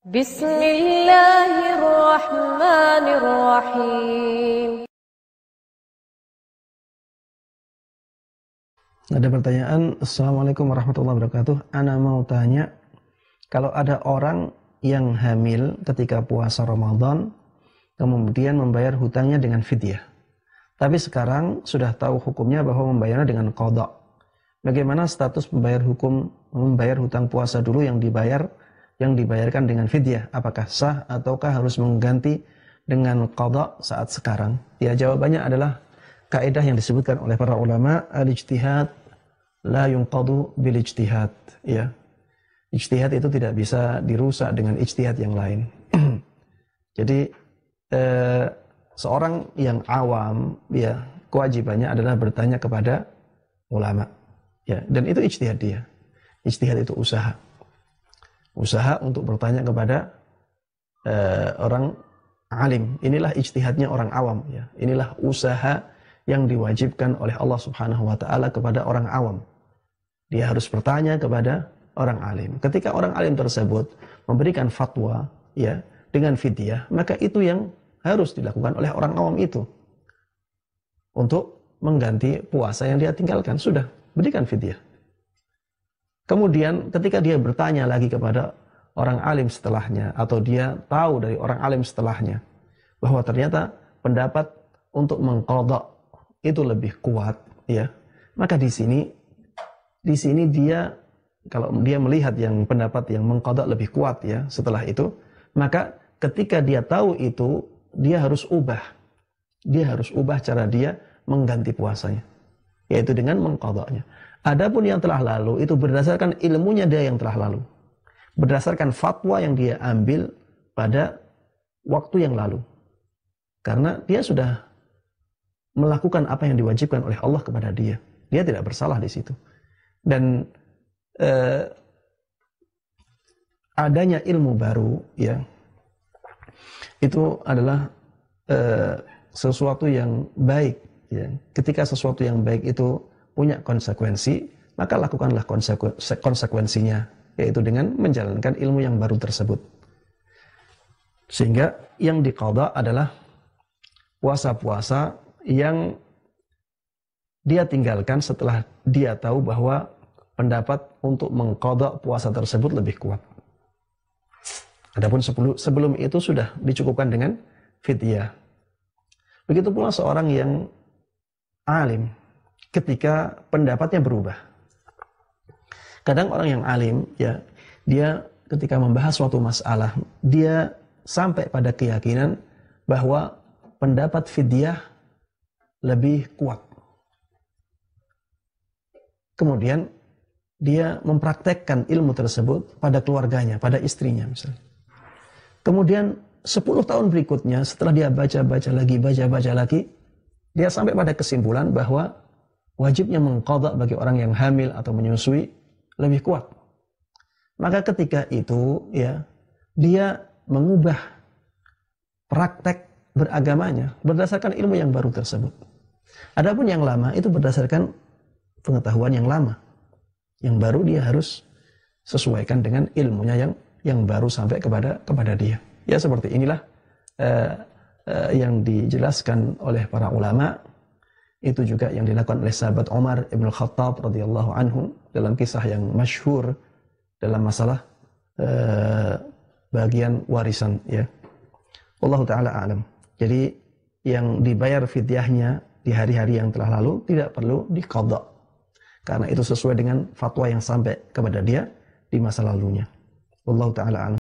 Bismillahirrahmanirrahim. Ada pertanyaan, Assalamualaikum warahmatullahi wabarakatuh. Ana mau tanya, kalau ada orang yang hamil ketika puasa Ramadan, kemudian membayar hutangnya dengan fidyah. Tapi sekarang sudah tahu hukumnya bahwa membayarnya dengan qadha. Bagaimana status membayar hutang puasa dulu yang dibayarkan dengan fidyah? Apakah sah ataukah harus mengganti dengan qadha saat sekarang? Ya, jawabannya adalah kaidah yang disebutkan oleh para ulama, al-ijtihad la yunqadu bil ijtihad, ya. Ijtihad itu tidak bisa dirusak dengan ijtihad yang lain. Jadi seorang yang awam, ya, kewajibannya adalah bertanya kepada ulama, ya, dan itu ijtihad dia. Ijtihad itu usaha untuk bertanya kepada orang alim. Inilah ijtihadnya orang awam, ya. Inilah usaha yang diwajibkan oleh Allah Subhanahu wa taala kepada orang awam. Dia harus bertanya kepada orang alim. Ketika orang alim tersebut memberikan fatwa, ya, dengan fidyah, maka itu yang harus dilakukan oleh orang awam itu untuk mengganti puasa yang dia tinggalkan. Sudah, berikan fidyah. Kemudian ketika dia bertanya lagi kepada orang alim setelahnya, atau dia tahu dari orang alim setelahnya bahwa ternyata pendapat untuk mengqadha itu lebih kuat, ya, maka di sini dia, kalau dia melihat yang pendapat yang mengqadha lebih kuat, ya, setelah itu, maka ketika dia tahu itu, dia harus ubah cara dia mengganti puasanya, yaitu dengan mengqadhanya. Adapun yang telah lalu itu berdasarkan ilmunya dia yang telah lalu, berdasarkan fatwa yang dia ambil pada waktu yang lalu, karena dia sudah melakukan apa yang diwajibkan oleh Allah kepada dia. Dia tidak bersalah di situ. Dan adanya ilmu baru, ya, itu adalah sesuatu yang baik, ya. Ketika sesuatu yang baik itu punya konsekuensi, maka lakukanlah konsekuensinya, yaitu dengan menjalankan ilmu yang baru tersebut. Sehingga yang diqadha adalah puasa-puasa yang dia tinggalkan setelah dia tahu bahwa pendapat untuk mengqadha puasa tersebut lebih kuat. Adapun sebelum itu sudah dicukupkan dengan fidyah. Begitu pula seorang yang alim ketika pendapatnya berubah. Kadang orang yang alim, ya, dia ketika membahas suatu masalah, dia sampai pada keyakinan bahwa pendapat fidyah lebih kuat. Kemudian dia mempraktekkan ilmu tersebut pada keluarganya, pada istrinya misalnya. Kemudian 10 tahun berikutnya setelah dia baca-baca lagi, dia sampai pada kesimpulan bahwa wajibnya mengqadha bagi orang yang hamil atau menyusui lebih kuat. Maka ketika itu, ya, dia mengubah praktek beragamanya berdasarkan ilmu yang baru tersebut. Adapun yang lama itu berdasarkan pengetahuan yang lama. Yang baru dia harus sesuaikan dengan ilmunya yang baru sampai kepada dia. Ya, seperti inilah yang dijelaskan oleh para ulama. Itu juga yang dilakukan oleh sahabat Umar ibn Khattab radhiyallahu anhu dalam kisah yang masyhur dalam masalah bagian warisan, ya. Wallahu taala a'lam. Jadi yang dibayar fidyahnya di hari-hari yang telah lalu tidak perlu diqadha, karena itu sesuai dengan fatwa yang sampai kepada dia di masa lalunya. Wallahu taala a'lam.